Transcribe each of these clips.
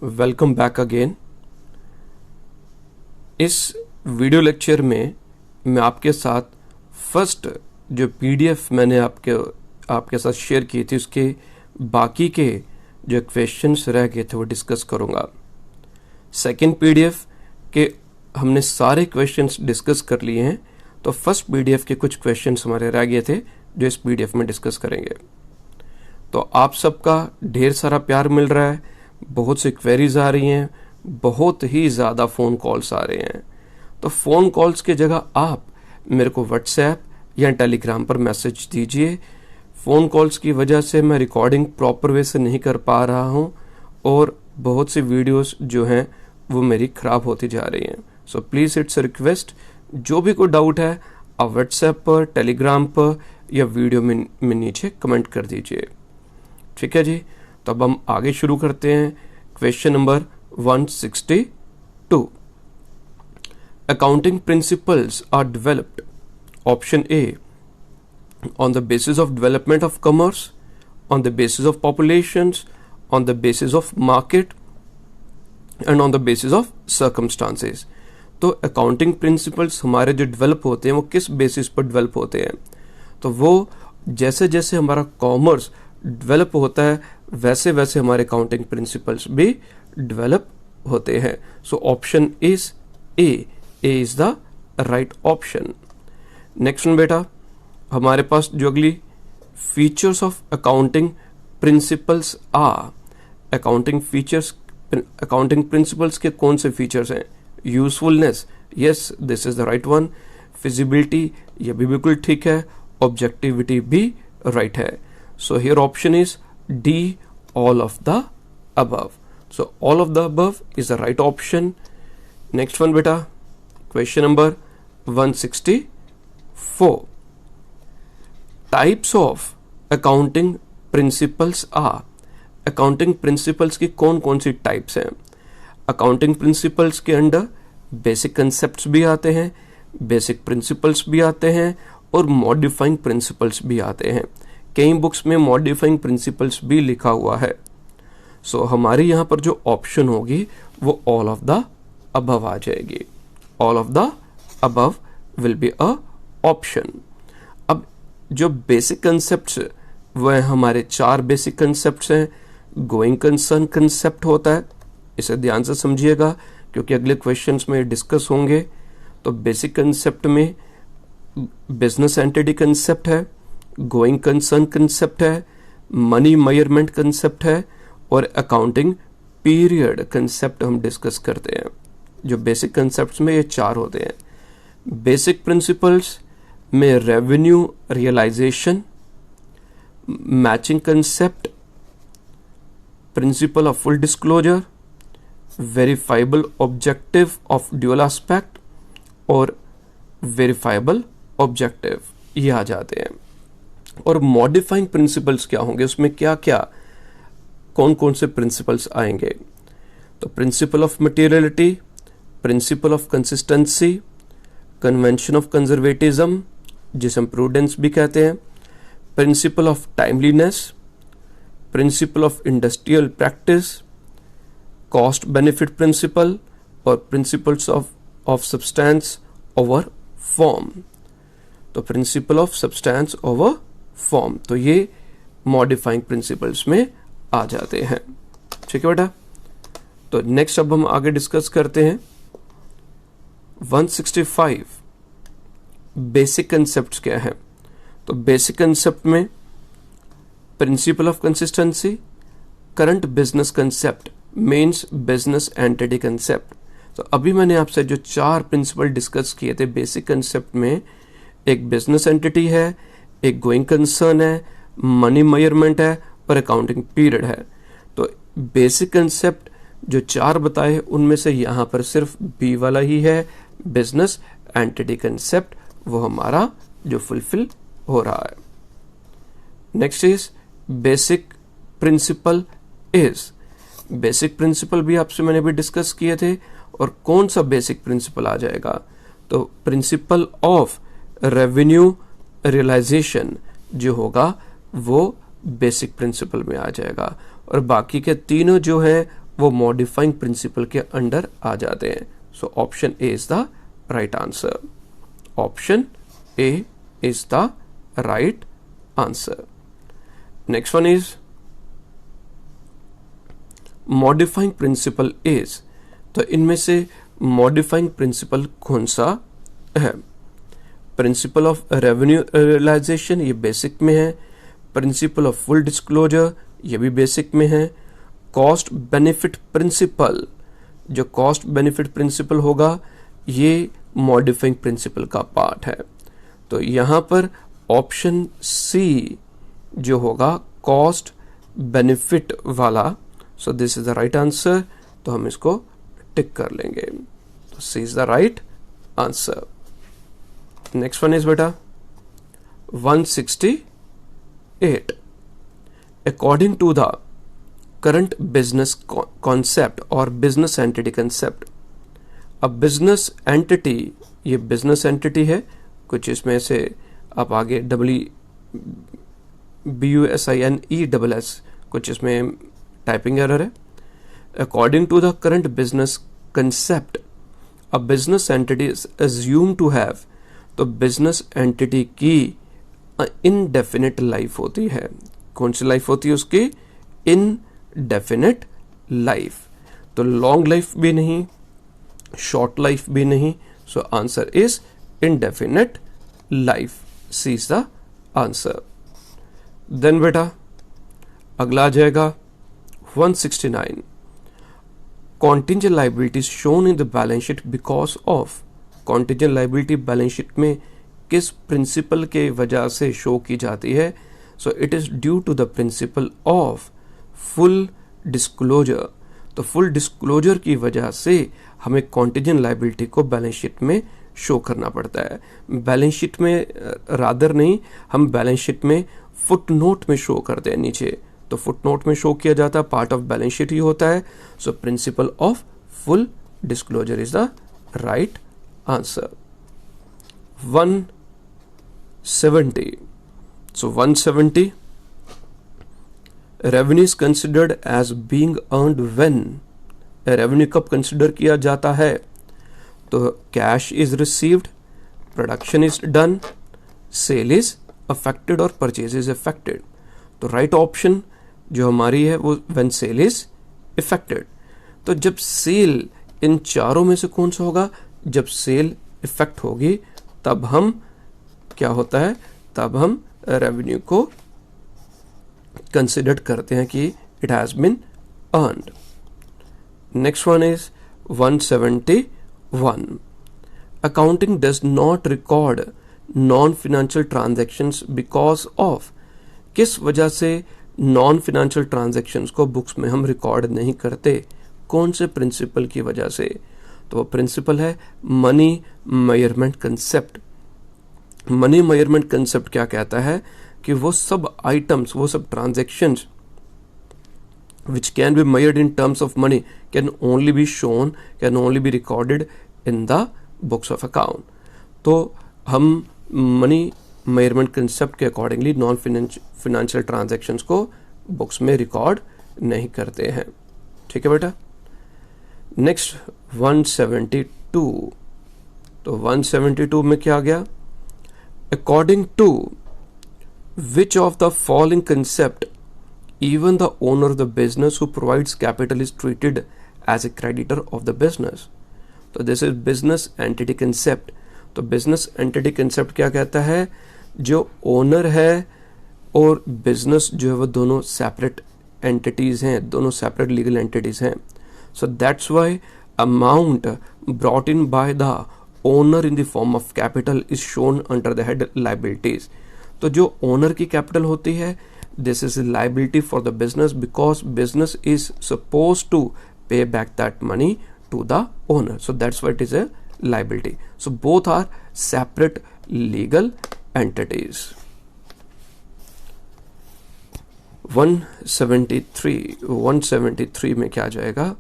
Welcome back again. इस video lecture में मैं आपके साथ फर्स्ट जो पीडीएफ मैंने आपके साथ शेयर की थी उसके बाकी के जो क्वेश्चंस रह गए थे वो डिस्कस करूंगा। सेकंड पीडीएफ के हमने सारे क्वेश्चंस डिस्कस कर लिए हैं, तो फर्स्ट पीडीएफ के कुछ क्वेश्चंस हमारे रह गए थे जो इस पीडीएफ में डिस्कस करेंगे। तो आप सबका ढेर सारा प्यार मिल रहा है, बहुत सी क्वेरीज आ रही हैं, बहुत ही ज़्यादा फ़ोन कॉल्स आ रहे हैं। तो फ़ोन कॉल्स की जगह आप मेरे को व्हाट्सएप या टेलीग्राम पर मैसेज दीजिए। फ़ोन कॉल्स की वजह से मैं रिकॉर्डिंग प्रॉपर वे से नहीं कर पा रहा हूँ और बहुत सी वीडियोस जो हैं वो मेरी ख़राब होती जा रही हैं। So please it's a request, जो भी कोई डाउट है आप व्हाट्सएप पर, टेलीग्राम पर या वीडियो में नीचे कमेंट कर दीजिए। ठीक है जी, तो अब हम आगे शुरू करते हैं। Question number 162। Accounting principles are developed, option A, on the basis of development of commerce, on the basis of populations, on the basis of market and on the basis of circumstances। तो accounting principles हमारे जो develop होते हैं वो किस basis पर develop होते हैं? तो वो जैसे जैसे हमारा कॉमर्स डेवलप होता है वैसे वैसे हमारे अकाउंटिंग प्रिंसिपल्स भी डेवलप होते हैं। So option is a is the right option. Next one बेटा, हमारे पास जो अगली features of accounting principles accounting principles के कौन से फीचर्स हैं? Usefulness, yes this is the right one. Feasibility, ये भी बिल्कुल ठीक है। ऑब्जेक्टिविटी भी राइट है। So here option is D, all of the above. So all of the above is the right option. Next one बेटा, question number 164। Types of accounting principles accounting principles की कौन कौन सी टाइप्स हैं? Accounting principles के under basic concepts भी आते हैं, basic principles भी आते हैं और मॉडिफाइंग प्रिंसिपल्स भी आते हैं। कई बुक्स में मॉडिफाइंग प्रिंसिपल्स भी लिखा हुआ है। सो हमारे यहाँ पर जो ऑप्शन होगी वो ऑल ऑफ द अबव आ जाएगी। All of the above will be a option. अब जो बेसिक कंसेप्ट्स वह हमारे 4 बेसिक कंसेप्ट्स हैं। गोइंग कंसर्न कंसेप्ट होता है, इसे ध्यान से समझिएगा क्योंकि अगले क्वेश्चंस में डिस्कस होंगे। तो बेसिक कंसेप्ट में बिजनेस एंटिटी कंसेप्ट है, गोइंग कंसर्न कंसेप्ट है, मनी मेजरमेंट कंसेप्ट है और अकाउंटिंग पीरियड कंसेप्ट हम डिस्कस करते हैं। जो बेसिक कंसेप्ट्स में ये 4 होते हैं। बेसिक प्रिंसिपल्स में revenue realisation, matching concept, principle of full disclosure, verifiable objective of dual aspect और वेरीफाइबल ऑब्जेक्टिव, ये आ जाते हैं। और मॉडिफाइंग प्रिंसिपल्स क्या होंगे, उसमें क्या क्या कौन कौन से प्रिंसिपल्स आएंगे? तो principle of materiality, principle of consistency, convention of conservatism जिसे हम प्रूडेंस भी कहते हैं, principle of timeliness, principle of industrial practice, cost benefit principle और principles of substance over form. तो principle of substance over form, तो ये मॉडिफाइंग प्रिंसिपल्स में आ जाते हैं। ठीक है बेटा, तो नेक्स्ट अब हम आगे डिस्कस करते हैं 165। बेसिक कंसेप्ट्स क्या है? तो बेसिक कंसेप्ट में principal of consistency, current business concept, means business entity concept. तो अभी मैंने आपसे जो 4 प्रिंसिपल डिस्कस किए थे बेसिक कंसेप्ट में, एक बिजनेस एंटिटी है, एक गोइंग कंसर्न है, मनी मेजरमेंट है और अकाउंटिंग पीरियड है। तो बेसिक कंसेप्ट जो 4 बताए उनमें से यहाँ पर सिर्फ बी वाला ही है, बिजनेस एंटिटी कंसेप्ट, वो हमारा जो फुलफिल हो रहा है। Next is basic principle is. Basic principle भी आपसे मैंने भी डिस्कस किए थे और कौन सा बेसिक प्रिंसिपल आ जाएगा? तो प्रिंसिपल ऑफ रेवेन्यू रियलाइजेशन जो होगा वो बेसिक प्रिंसिपल में आ जाएगा और बाकी के तीनों जो है वो मॉडिफाइंग प्रिंसिपल के अंडर आ जाते हैं. So option A is the right answer. Option A is the right answer. Next one is modifying principle is. तो इनमें से मॉडिफाइंग प्रिंसिपल कौन सा है? प्रिंसिपल ऑफ रेवेन्यू रियलाइजेशन, ये बेसिक में है. प्रिंसिपल ऑफ फुल डिस्क्लोजर, ये भी बेसिक में है. कॉस्ट बेनिफिट प्रिंसिपल, जो कॉस्ट बेनिफिट प्रिंसिपल होगा ये मॉडिफाइंग प्रिंसिपल का पार्ट है. तो यहां पर ऑप्शन सी जो होगा कॉस्ट बेनिफिट वाला, so this is the right answer. तो हम इसको टिक कर लेंगे. तो C is the right answer. Next one is बेटा 168. According to the current business concept और बिजनेस एंटिटी कंसेप्ट, अब बिजनेस एंटिटी, ये बिजनेस एंटिटी है, कुछ इसमें से आप आगे BUSINESS, कुछ इसमें टाइपिंग एरर है. According to the current business concept, a business entity is assume to have, तो बिजनेस एंटिटी की इनडेफिनिट लाइफ होती है. कौन सी लाइफ होती है उसकी? Indefinite life. तो लॉन्ग लाइफ भी नहीं, शॉर्ट लाइफ भी नहीं. So answer is indefinite life. C is the answer. Then बेटा अगला आ जाएगा 169. Contingent liabilities shown in the balance sheet because of. Contingent liability balance sheet में किस प्रिंसिपल के वजह से शो की जाती है? So it is due to the principle of full disclosure. तो फुल डिस्क्लोजर की वजह से हमें कॉन्टिंजेंट लाइबिलिटी को बैलेंस शीट में शो करना पड़ता है. बैलेंस शीट में रादर नहीं, हम बैलेंस शीट में फुटनोट में शो करते हैं नीचे. तो फुटनोट में शो किया जाता है, पार्ट ऑफ बैलेंस शीट ही होता है. So principle of full disclosure is the right answer. 170. So 170, revenue is considered as being earned when. revenue कब consider किया जाता है? तो cash is received, production is done, sale is affected और purchase is affected. तो right option जो हमारी है वो when sale is affected. तो जब sale इन चारों में से कौन सा होगा? जब sale effect होगी तब हम क्या होता है? तब हम रेवेन्यू को कंसिडर करते हैं कि it has been earned. Next one is 171. Accounting does not record non financial transactions because of. किस वजह से नॉन फाइनेंशियल ट्रांजैक्शंस को बुक्स में हम रिकॉर्ड नहीं करते? कौन से प्रिंसिपल की वजह से? तो वो प्रिंसिपल है money measurement concept. Money measurement concept क्या कहता है कि वो सब आइटम्स, वो सब transactions which can be measured in terms of money can only be shown, can only be recorded in the books of account. तो हम मनी मेजरमेंट कंसेप्ट के अकॉर्डिंगली नॉन फाइनेंशियल ट्रांजैक्शंस को बुक्स में record नहीं करते हैं. ठीक है बेटा. नेक्स्ट 172. तो 172 में क्या आ गया? According to which of the following concept even the owner of the business who provides capital is treated as a creditor of the business. तो this is business entity concept. तो business entity concept क्या कहता है? जो owner है और business जो है वो दोनों सेपरेट एंटिटीज हैं, दोनों सेपरेट लीगल एंटिटीज हैं. So that's why amount brought in by the owner in the form of capital is shown under the head liabilities. तो जो ओनर की कैपिटल होती है, this is liability for the business because business is suppose to pay back that money to the owner. So that's why it is a liability. So both are separate legal entities. 173 में क्या आ जाएगा?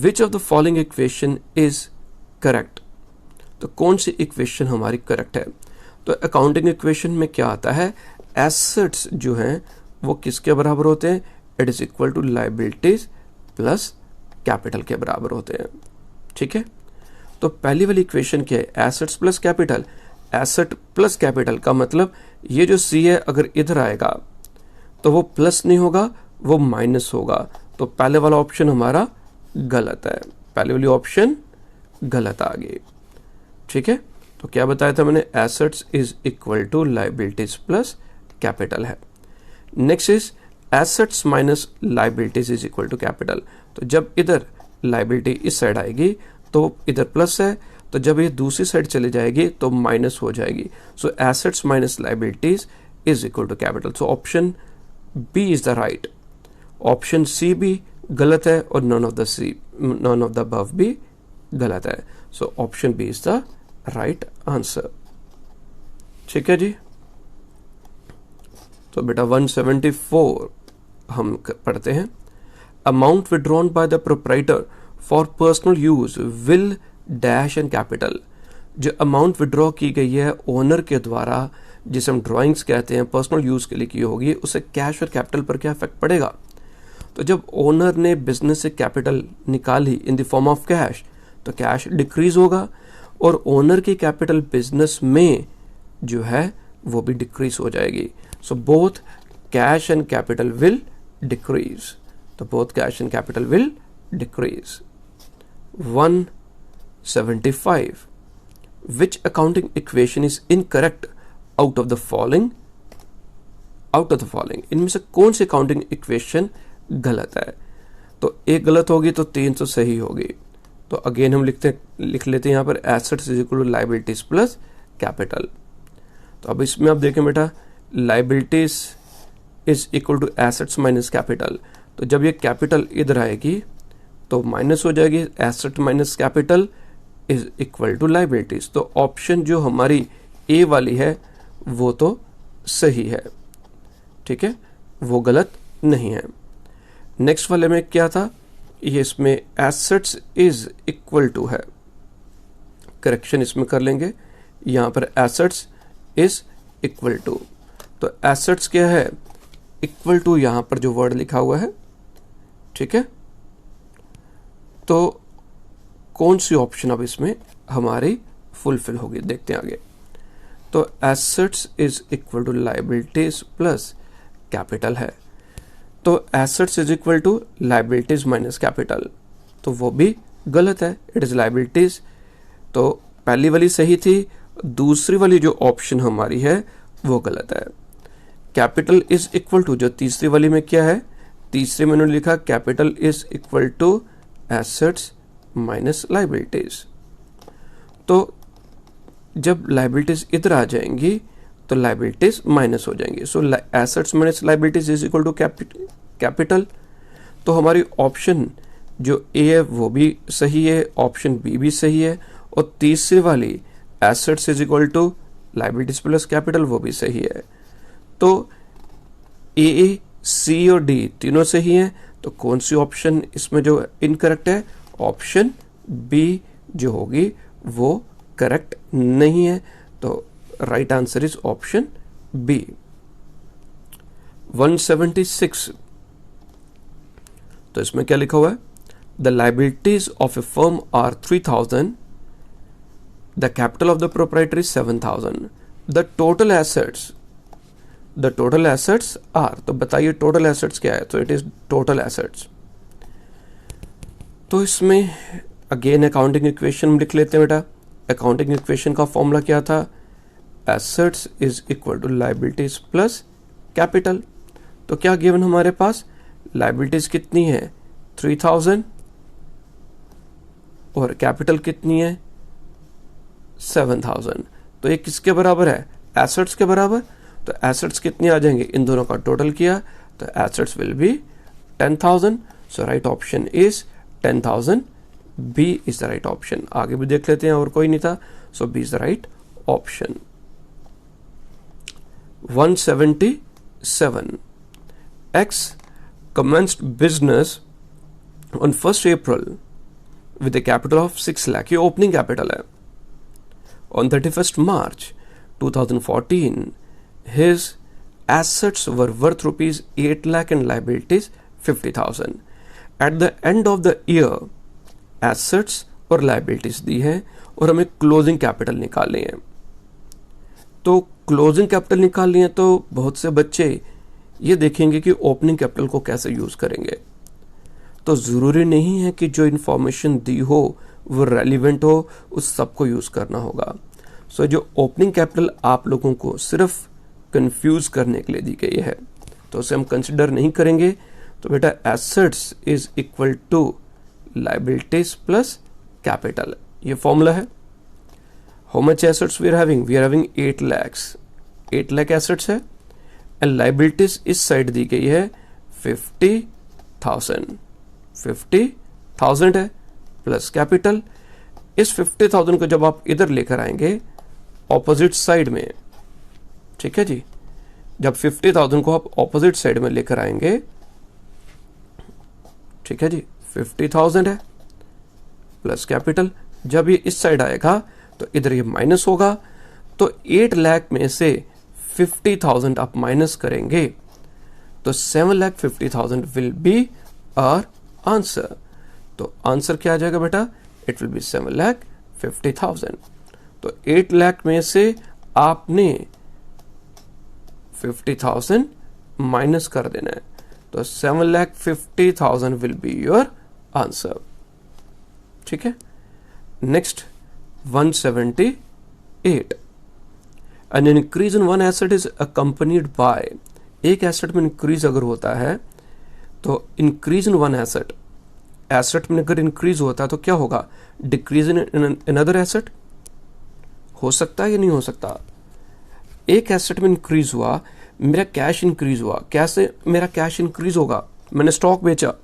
Which of the following equation is correct? तो कौन सी equation हमारी correct है? तो accounting equation में क्या आता है? एसेट्स जो हैं वो किसके बराबर होते हैं? It is equal to liabilities plus capital के बराबर होते हैं। ठीक है, तो पहली वाली इक्वेशन क्या है, assets plus capital. Asset plus capital का मतलब ये जो सी है अगर इधर आएगा तो वो प्लस नहीं होगा, वो माइनस होगा। तो पहले वाला ऑप्शन हमारा गलत है, पहले वाली ऑप्शन गलत आ गई। ठीक है, तो क्या बताया था मैंने, assets is equal to liabilities plus capital है। Next is assets minus liabilities is equal to capital. तो जब इधर लाइबिलिटी इस साइड आएगी तो इधर प्लस है, तो जब ये दूसरी साइड चली जाएगी तो माइनस हो जाएगी। So assets minus liabilities is equal to capital. So option B is the right. Option C भी गलत है और नन ऑफ द अबव भी गलत है। So option B is the right answer. ठीक है जी, तो बेटा 174 हम पढ़ते हैं। Amount withdrawn by the proprietor for personal use will dash and capital. जो अमाउंट विड्रॉ की गई है ओनर के द्वारा, जिसे हम ड्राइंग्स कहते हैं, पर्सनल यूज के लिए की होगी, उससे कैश और कैपिटल पर क्या इफेक्ट पड़ेगा। तो जब ओनर ने बिजनेस से कैपिटल निकाली इन द फॉर्म ऑफ कैश, तो कैश डिक्रीज होगा और ओनर की कैपिटल बिजनेस में जो है वो भी डिक्रीज हो जाएगी। So both cash and capital will decrease. तो both cash and capital will decrease. 175 which accounting equation is incorrect out of the following? इनमें से कौन सी अकाउंटिंग इक्वेशन गलत है। तो एक गलत होगी तो 3 तो सही होगी। तो अगेन हम लिख लेते हैं यहाँ पर assets is equal to liabilities plus capital. तो अब इसमें आप देखें बेटा, liabilities is equal to assets minus capital. तो जब ये कैपिटल इधर आएगी तो माइनस हो जाएगी, asset minus capital is equal to liabilities. तो ऑप्शन जो हमारी ए वाली है वो तो सही है। ठीक है, वो गलत नहीं है। नेक्स्ट वाले में क्या था, ये इसमें एसेट्स इज इक्वल टू है, करेक्शन इसमें कर लेंगे, यहां पर एसेट्स इज इक्वल टू। तो एसेट्स क्या है, इक्वल टू यहां पर जो वर्ड लिखा हुआ है। ठीक है, तो कौन सी ऑप्शन अब इसमें हमारी फुलफिल होगी, देखते हैं आगे। तो assets is equal to liabilities plus capital है। तो assets is equal to liabilities minus capital, तो वो भी गलत है, इट इज लाइबिलिटीज। तो पहली वाली सही थी, दूसरी वाली जो ऑप्शन हमारी है वो गलत है। कैपिटल इज इक्वल टू, जो तीसरी वाली में क्या है, तीसरे में उन्होंने लिखा capital is equal to assets minus liabilities. तो जब लाइबिलिटीज इधर आ जाएंगी तो लाइबिलिटीज माइनस हो जाएंगी। So assets minus liabilities is equal to capital. तो हमारी ऑप्शन जो ए है वो भी सही है, ऑप्शन बी भी सही है, और तीसरी वाली assets is equal to liabilities plus capital वो भी सही है। तो ए, सी और डी तीनों सही हैं। तो कौन सी ऑप्शन इसमें जो इनकरेक्ट है, ऑप्शन बी जो होगी वो करेक्ट नहीं है। तो right answer is option B. 176, तो इसमें क्या लिखा हुआ है, the liabilities of a firm are 3000, the capital of the proprietor is 7000, the total assets are. तो बताइए टोटल एसेट्स क्या है, तो इट इज टोटल एसेट्स। तो इसमें अगेन अकाउंटिंग इक्वेशन लिख लेते हैं बेटा। अकाउंटिंग इक्वेशन का फॉर्मूला क्या था, assets is equal to liabilities plus capital. तो क्या गिवन हमारे पास, लाइबिलिटीज कितनी है 3000 और कैपिटल कितनी है 7000। तो ये किसके बराबर है, एसेट्स के बराबर। तो एसेट्स कितनी आ जाएंगे, इन दोनों का टोटल किया तो assets will be 10,000। So right option is 10,000, B is the right option. आगे भी देख लेते हैं, और कोई नहीं था, so B is the right option. 177, X commenced business on 1st April with a capital of 6 lakh, ये ओपनिंग कैपिटल है। On 31st March 2014 his assets were worth rupees 8 lakh and liabilities 50,000. At the end of the year assets और liabilities दी है और हमें closing capital निकालनी है। तो closing capital निकालनी है तो बहुत से बच्चे ये देखेंगे कि ओपनिंग कैपिटल को कैसे यूज करेंगे। तो जरूरी नहीं है कि जो इंफॉर्मेशन दी हो वो रेलिवेंट हो, उस सबको यूज करना होगा। सो जो ओपनिंग कैपिटल आप लोगों को सिर्फ कंफ्यूज करने के लिए दी गई है तो उसे हम कंसिडर नहीं करेंगे। तो बेटा assets is equal to liabilities plus capital, ये फॉर्मूला है। How much assets we are having? We are having 8 lakhs, 8 lakh assets है एंड लायबिलिटीज इस साइड दी गई है 50,000, 50,000 है प्लस कैपिटल। इस 50,000 को जब आप इधर लेकर आएंगे ऑपोजिट साइड में, ठीक है जी, जब 50,000 को आप ऑपोजिट साइड में लेकर आएंगे, ठीक है जी, 50,000 है प्लस कैपिटल। जब ये इस साइड आएगा तो इधर ये माइनस होगा, तो 8 लाख में से 50,000 आप माइनस करेंगे तो 7,50,000 विल बी आवर आंसर। तो आंसर क्या आ जाएगा बेटा? It will be 7,50,000। तो 8 लाख में से आपने 50,000 माइनस कर देना है, तो 7,50,000 विल बी योर आंसर। ठीक है। Next 178, N increase in one asset is accompanied by, एक एसेट में इंक्रीज अगर होता है तो increase in one asset, asset में अगर इंक्रीज होता है तो क्या होगा? डिक्रीज इन अनदर एसेट हो सकता है या नहीं हो सकता? एक एसेट में इंक्रीज हुआ, मेरा कैश इंक्रीज हुआ, कैसे मेरा कैश इंक्रीज होगा? मैंने स्टॉक बेचा,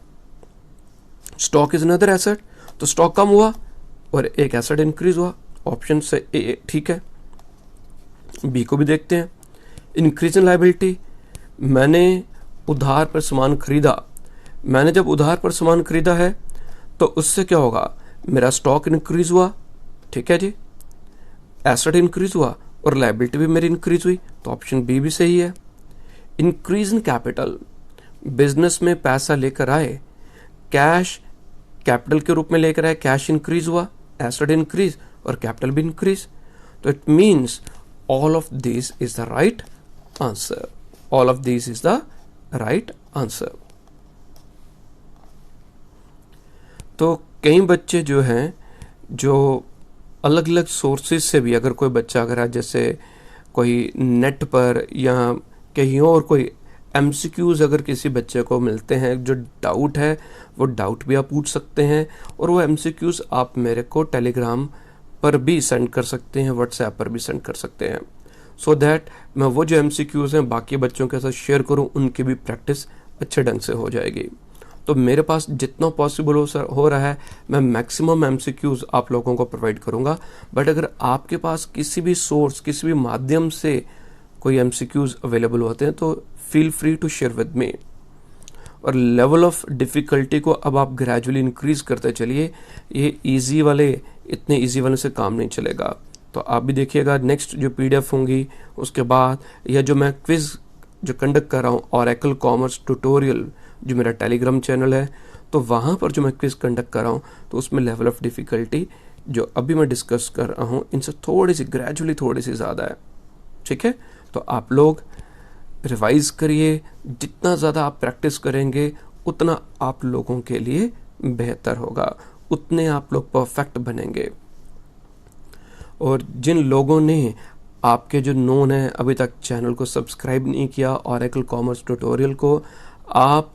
स्टॉक इज अनदर एसेट, तो स्टॉक कम हुआ और एक एसेट इंक्रीज हुआ। ऑप्शन से ए ठीक है। बी को भी देखते हैं। इंक्रीज इन लायबिलिटी, मैंने उधार पर सामान खरीदा, मैंने जब उधार पर सामान खरीदा है तो उससे क्या होगा? मेरा स्टॉक इंक्रीज हुआ, ठीक है जी, एसेट इंक्रीज हुआ और लायबिलिटी भी मेरी इंक्रीज हुई, तो ऑप्शन बी भी सही है। इंक्रीज इन कैपिटल, बिजनेस में पैसा लेकर आए, कैश कैपिटल के रूप में लेकर आए, कैश इंक्रीज हुआ, एसेट इंक्रीज और कैपिटल भी इंक्रीज, तो it means all of this is the right answer, all of this is the right answer. तो कई बच्चे जो हैं जो अलग अलग सोर्सेज से भी, अगर कोई बच्चा अगर है जैसे कोई नेट पर या कहीं और कोई एमसीक्यूज अगर किसी बच्चे को मिलते हैं, जो डाउट है वो डाउट भी आप पूछ सकते हैं और वो एमसीक्यूज आप मेरे को टेलीग्राम पर भी सेंड कर सकते हैं, व्हाट्सएप पर भी सेंड कर सकते हैं, सो दैट मैं वो जो एमसीक्यूज हैं बाकी बच्चों के साथ शेयर करूं, उनकी भी प्रैक्टिस अच्छे ढंग से हो जाएगी। तो मेरे पास जितना पॉसिबल हो रहा है मैं मैक्सिमम एमसीक्यूज आप लोगों को प्रोवाइड करूंगा, बट अगर आपके पास किसी भी सोर्स, किसी भी माध्यम से कोई एमसीक्यूज अवेलेबल होते हैं तो feel free to share with me. और लेवल ऑफ डिफिकल्टी को अब आप ग्रेजुअली इंक्रीज करते चलिए, ये इजी वाले, इतने इजी वाले से काम नहीं चलेगा। तो आप भी देखिएगा नेक्स्ट जो पीडीएफ होंगी उसके बाद, या जो मैं क्विज जो कंडक्ट कर रहा हूँ ओरेकल कॉमर्स ट्यूटोरियल जो मेरा टेलीग्राम चैनल है, तो वहाँ पर जो मैं क्विज कंडक्ट कर रहा हूँ तो उसमें लेवल ऑफ डिफिकल्टी जो अभी मैं डिस्कस कर रहा हूँ इनसे थोड़ी सी ग्रेजुअली थोड़ी सी ज़्यादा है। ठीक है, तो आप लोग रिवाइज करिए, जितना ज़्यादा आप प्रैक्टिस करेंगे उतना आप लोगों के लिए बेहतर होगा, उतने आप लोग परफेक्ट बनेंगे। और जिन लोगों ने आपके जो नोन है अभी तक चैनल को सब्सक्राइब नहीं किया ओरेकल कॉमर्स ट्यूटोरियल को, आप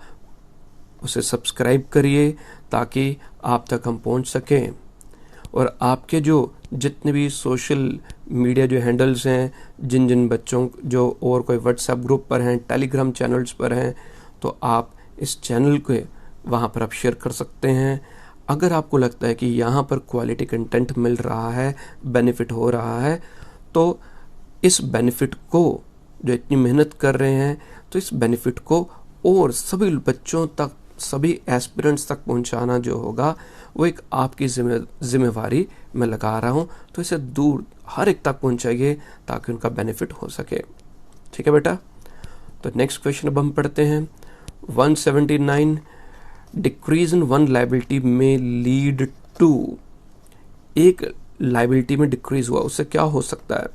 उसे सब्सक्राइब करिए ताकि आप तक हम पहुंच सकें। और आपके जो जितने भी सोशल मीडिया जो हैंडल्स हैं, जिन जिन बच्चों जो और कोई व्हाट्सएप ग्रुप पर हैं, टेलीग्राम चैनल्स पर हैं, तो आप इस चैनल के वहाँ पर आप शेयर कर सकते हैं। अगर आपको लगता है कि यहाँ पर क्वालिटी कंटेंट मिल रहा है, बेनिफिट हो रहा है, तो इस बेनिफिट को, जो इतनी मेहनत कर रहे हैं, तो इस बेनिफिट को और सभी बच्चों तक, सभी एस्पिरेंट्स तक पहुंचाना जो होगा वो एक आपकी जिम्मेवारी मैं लगा रहा हूं। तो इसे दूर हर एक तक पहुंचाइए ताकि उनका बेनिफिट हो सके। ठीक है बेटा, तो नेक्स्ट क्वेश्चन अब हम पढ़ते हैं 179। डिक्रीज इन वन लाइबिलिटी में लीड टू, एक लाइबिलिटी में डिक्रीज हुआ, उससे क्या हो सकता है?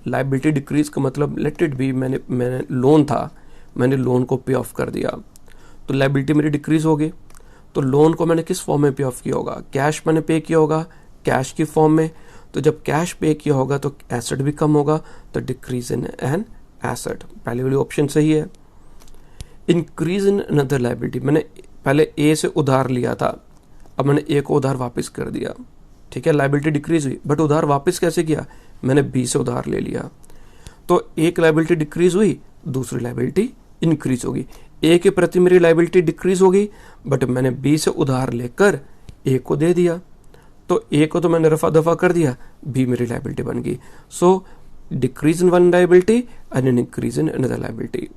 लाइबिलिटी डिक्रीज का मतलब लेट इट बी, मैंने लोन था, मैंने लोन को पे ऑफ कर दिया, तो लाइबिलिटी मेरी डिक्रीज हो गई। तो लोन को मैंने किस फॉर्म में पे ऑफ किया होगा? कैश मैंने पे किया होगा, कैश की फॉर्म में। तो जब कैश पे किया होगा तो एसेट भी कम होगा, तो डिक्रीज इन एन एसेट, पहले वाली ऑप्शन सही है। इंक्रीज इन अनदर लाइबिलिटी, मैंने पहले ए से उधार लिया था, अब मैंने ए को उधार वापस कर दिया, ठीक है, लाइबिलिटी डिक्रीज हुई, बट उधार वापस कैसे किया? मैंने बी से उधार ले लिया, तो एक लाइबिलिटी डिक्रीज हुई, दूसरी लाइबिलिटी इंक्रीज होगी। ए के प्रति मेरी लाइबिलिटी डिक्रीज हो गई, बट मैंने बी से उधार लेकर ए को दे दिया, तो ए को तो मैंने रफा दफा कर दिया, बी मेरी लाइबिलिटी बन गई। So decrease in one liability and an increase in another liability.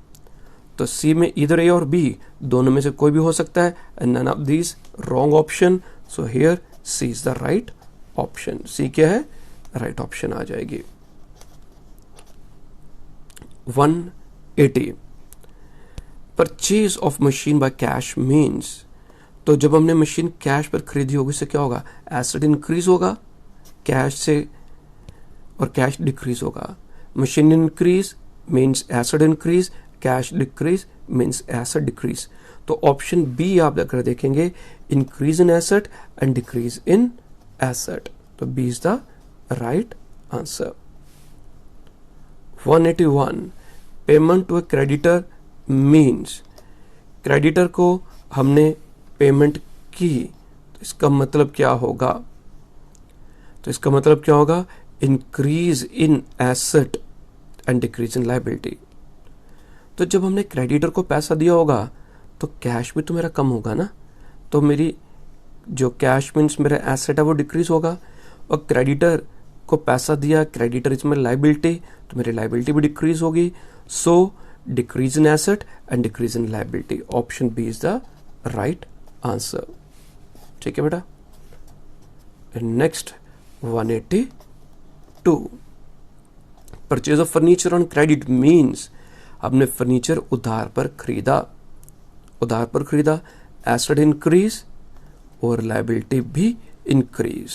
तो सी में इधर ए और बी दोनों में से कोई भी हो सकता है, and none of these wrong option. So here C is the right option. C क्या है? राइट ऑप्शन आ जाएगी। 180 purchase of machine by cash means, तो जब हमने मशीन कैश पर खरीदी होगी इससे क्या होगा? एसेट इंक्रीज होगा कैश से, और कैश डिक्रीज होगा। Machine increase means asset increase, cash decrease means asset decrease. तो ऑप्शन बी आप अगर देखेंगे, increase in asset and decrease in asset, तो B is the right answer. 181 payment to a creditor means, creditor को हमने payment की, तो इसका मतलब क्या होगा? तो इसका मतलब क्या होगा? Increase in asset and decrease in liability. तो जब हमने क्रेडिटर को पैसा दिया होगा तो कैश भी तो मेरा कम होगा ना, तो मेरी जो कैश मीन्स मेरा एसेट है वो डिक्रीज होगा, और क्रेडिटर को पैसा दिया, क्रेडिटर इज मेरी लाइबिलिटी, तो मेरी लाइबिलिटी भी डिक्रीज होगी। So decrease in asset and decrease in liability, option B is the right answer. ठीक है बेटा। Next 182 purchase of furniture on credit means, हमने फर्नीचर उधार पर खरीदा, उधार पर खरीदा, एसेट इंक्रीज और लाइबिलिटी भी इंक्रीज।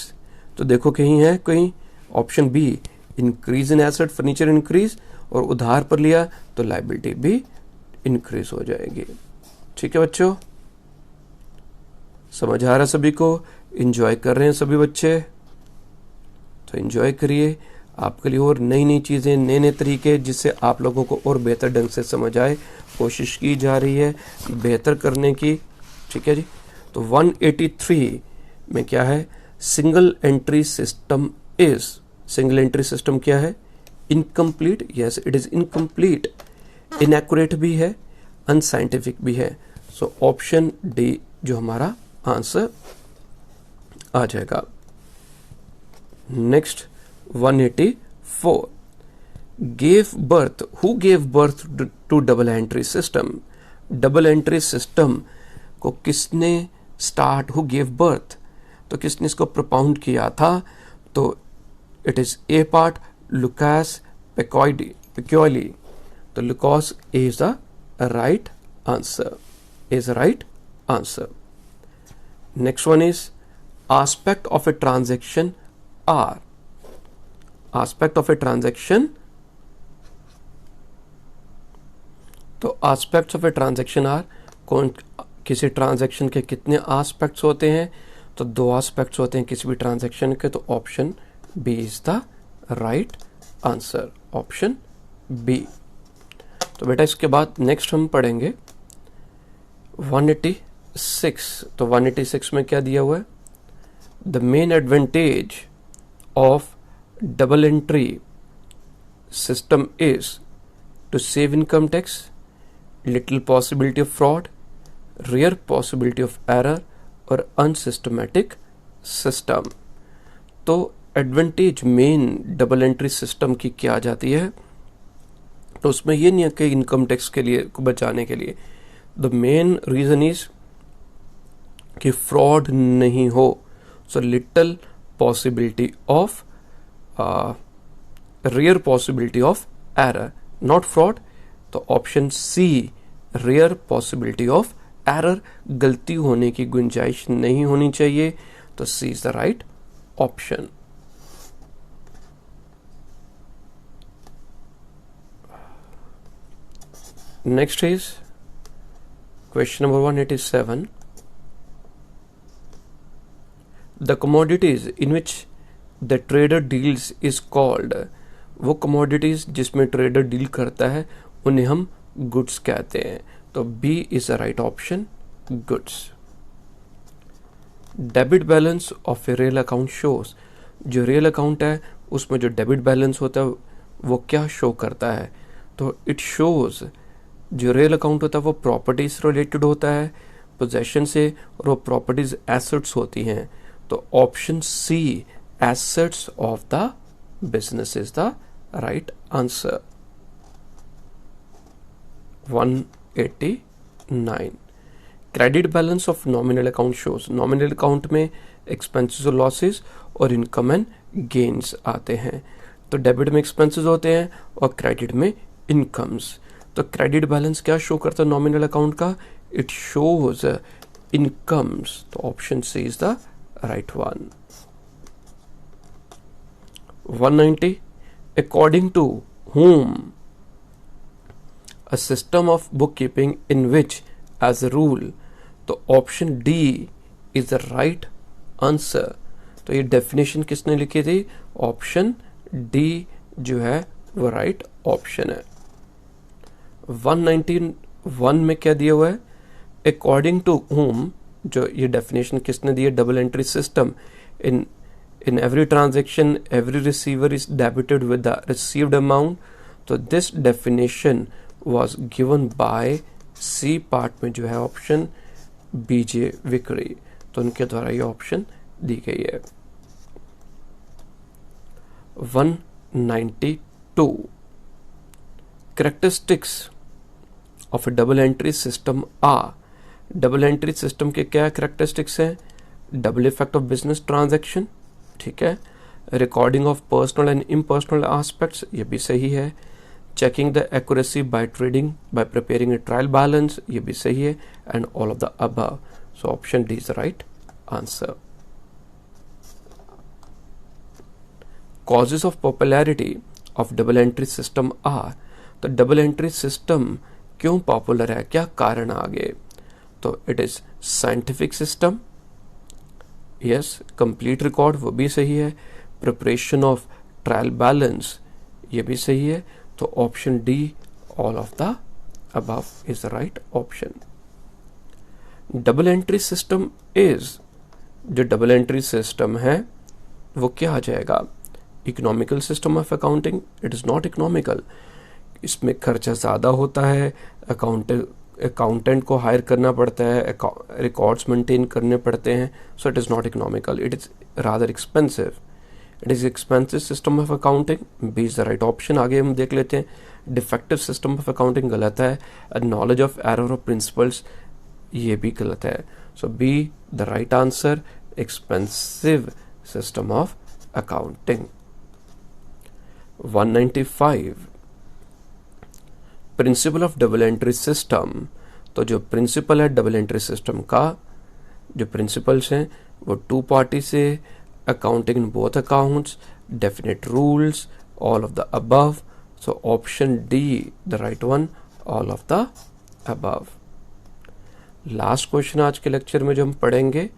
तो देखो कहीं है, कहीं option B increase in asset, furniture increase, और उधार पर लिया तो लाइबिलिटी भी इंक्रीज हो जाएगी। ठीक है बच्चों, समझ आ रहा सभी को? एंजॉय कर रहे हैं सभी बच्चे? तो एंजॉय करिए, आपके लिए और नई नई चीज़ें, नए नए तरीके जिससे आप लोगों को और बेहतर ढंग से समझ आए, कोशिश की जा रही है बेहतर करने की। ठीक है जी। तो 183 में क्या है? Single entry system is, single entry system क्या है? Incomplete, yes it is incomplete, inaccurate भी है, अनसाइंटिफिक भी है। सो ऑप्शन डी जो हमारा आंसर आ जाएगा। Next 184 gave birth, who gave birth to double entry system? Double entry system को किसने स्टार्ट, who gave birth, तो किसने इसको प्रोपाउंड किया था? तो it is a part Lucas Pacioli, तो Lucas is the right answer, is right answer. Next one is aspect of a transaction are, aspect of a transaction, तो aspects of a transaction are, कौन, किसी transaction के कितने aspects होते हैं? तो 2 aspects होते हैं किसी भी ट्रांजैक्शन के, तो option B is the right answer, option B. तो बेटा इसके बाद नेक्स्ट हम पढ़ेंगे 186। तो 186 में क्या दिया हुआ है? The main advantage of double entry system is to save income tax, little possibility of fraud, rare possibility of error और unsystematic system। तो advantage main double entry system की क्या आ जाती है? तो उसमें ये नहीं है कि इनकम टैक्स के लिए को बचाने के लिए, द मेन रीजन इज कि फ्रॉड नहीं हो। So little possibility of rare possibility of error, not fraud। तो option C rare possibility of error, गलती होने की गुंजाइश नहीं होनी चाहिए। तो C is the right option. Next is question number 187। The commodities in which the trader deals is called, वो कमोडिटीज जिसमें ट्रेडर डील करता है उन्हें हम गुड्स कहते हैं। तो B is the right option, goods. Debit balance of a real account shows, जो रियल अकाउंट है उसमें जो डेबिट बैलेंस होता है वो क्या शो करता है? तो इट शोज, जो रियल अकाउंट होता है वो प्रॉपर्टीज रिलेटेड होता है, पोजेशन से, और वो प्रॉपर्टीज एसेट्स होती हैं। तो option C, assets of the business is the right answer. 189। Credit balance of nominal account shows, nominal account में एक्सपेंसेस और लॉसेस और इनकम एंड गेन्स आते हैं। तो डेबिट में एक्सपेंसेस होते हैं और क्रेडिट में इनकम्स। तो क्रेडिट बैलेंस क्या शो करता है नॉमिनल अकाउंट का? It shows incomes. तो option C is the right one. 190। According to whom a system of bookkeeping in which as a rule, तो option D is the right answer. तो ये definition किसने लिखी थी? ऑप्शन डी जो है वो राइट ऑप्शन है। 191 में क्या दिया हुआ है? अकॉर्डिंग टू whom, जो ये डेफिनेशन किसने दी है? Double entry system. In every transaction, every receiver is debited with the received amount. तो this definition was given by C part में जो है ऑप्शन बीजे विक्री। तो उनके द्वारा ये ऑप्शन दी गई है। 192। Characteristics of a double entry system are, double entry system के क्या कैरेक्टरिस्टिक्स हैं? Double effect of business transaction, ठीक है। Recording of personal and impersonal aspects, ये भी सही है। Checking the accuracy by trading by preparing a trial balance, ये भी सही है। And all of the above. So option D is the right answer. Causes of popularity of double entry system are, तो double entry system क्यों popular है, क्या कारण आगे? तो it is scientific system, yes. Complete record, वो भी सही है। प्रिपरेशन ऑफ ट्रायल बैलेंस, ये भी सही है। तो option D, all of the above is the right option. Double entry system is, जो डबल एंट्री सिस्टम है वो क्या आ जाएगा? Economical system of accounting? It is not economical. इसमें खर्चा ज़्यादा होता है, अकाउंटेंट को हायर करना पड़ता है, रिकॉर्ड्स मेंटेन करने पड़ते हैं। So it is not economical, it is rather expensive. It is expensive system of accounting, B is the right option. आगे हम देख लेते हैं। डिफेक्टिव सिस्टम ऑफ अकाउंटिंग गलत है। Knowledge of error of principles, ये भी गलत है। So B the right answer, expensive system of accounting. 195। Principle of double entry system, तो जो प्रिंसिपल है डबल एंट्री सिस्टम का, जो प्रिंसिपल्स हैं वो टू पार्टी से, accounting in both accounts, definite rules, all of the above. So option D the right one, all of the above. Last question आज के लेक्चर में जो हम पढ़ेंगे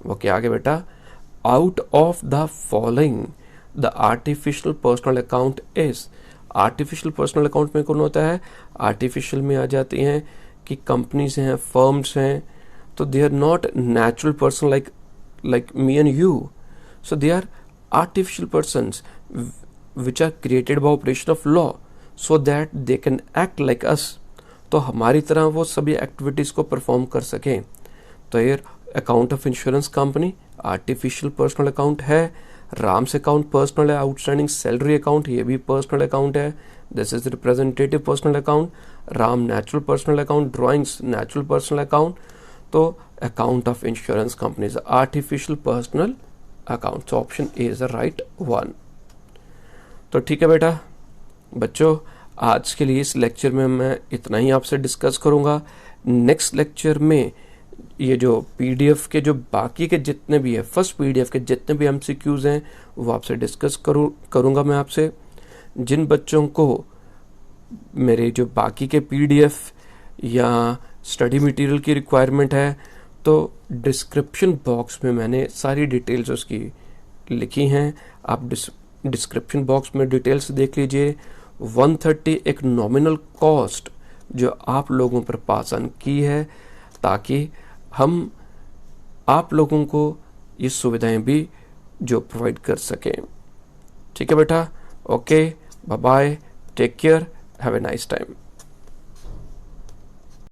वो क्या आगे बेटा? Out of the following the artificial personal account is, artificial personal account में कौन होता है? आर्टिफिशियल में आ जाती हैं कि कंपनीज हैं, फर्म्स हैं, तो they are not natural person like me and you. So they are artificial persons which are created by operation of law so that they can act like us. तो हमारी तरह वो सभी एक्टिविटीज को perform कर सकें। तो ये account of insurance company artificial personal account है। राम्स अकाउंट पर्सनल है। आउटस्टैंडिंग सैलरी अकाउंट, ये भी पर्सनल अकाउंट है। This is representative personal account. Ram natural personal account, drawings natural personal account. तो account of insurance companies artificial personal account. So option A is the right one. तो ठीक है बेटा बच्चों, आज के लिए इस लेक्चर में मैं इतना ही आपसे डिस्कस करूँगा। नेक्स्ट लेक्चर में ये जो पीडीएफ के जो बाकी के जितने भी है, फर्स्ट पीडीएफ के जितने भी एमसीक्यूज हैं वो आपसे डिस्कस करूँगा मैं आपसे। जिन बच्चों को मेरे जो बाकी के पीडीएफ या स्टडी मटेरियल की रिक्वायरमेंट है तो डिस्क्रिप्शन बॉक्स में मैंने सारी डिटेल्स उसकी लिखी हैं, आप डिस्क्रिप्शन बॉक्स में डिटेल्स देख लीजिए। 130 एक नॉमिनल कॉस्ट जो आप लोगों पर पास ऑन की है ताकि हम आप लोगों को ये सुविधाएं भी जो प्रोवाइड कर सकें। ठीक है बेटा, okay, bye bye, take care, have a nice time.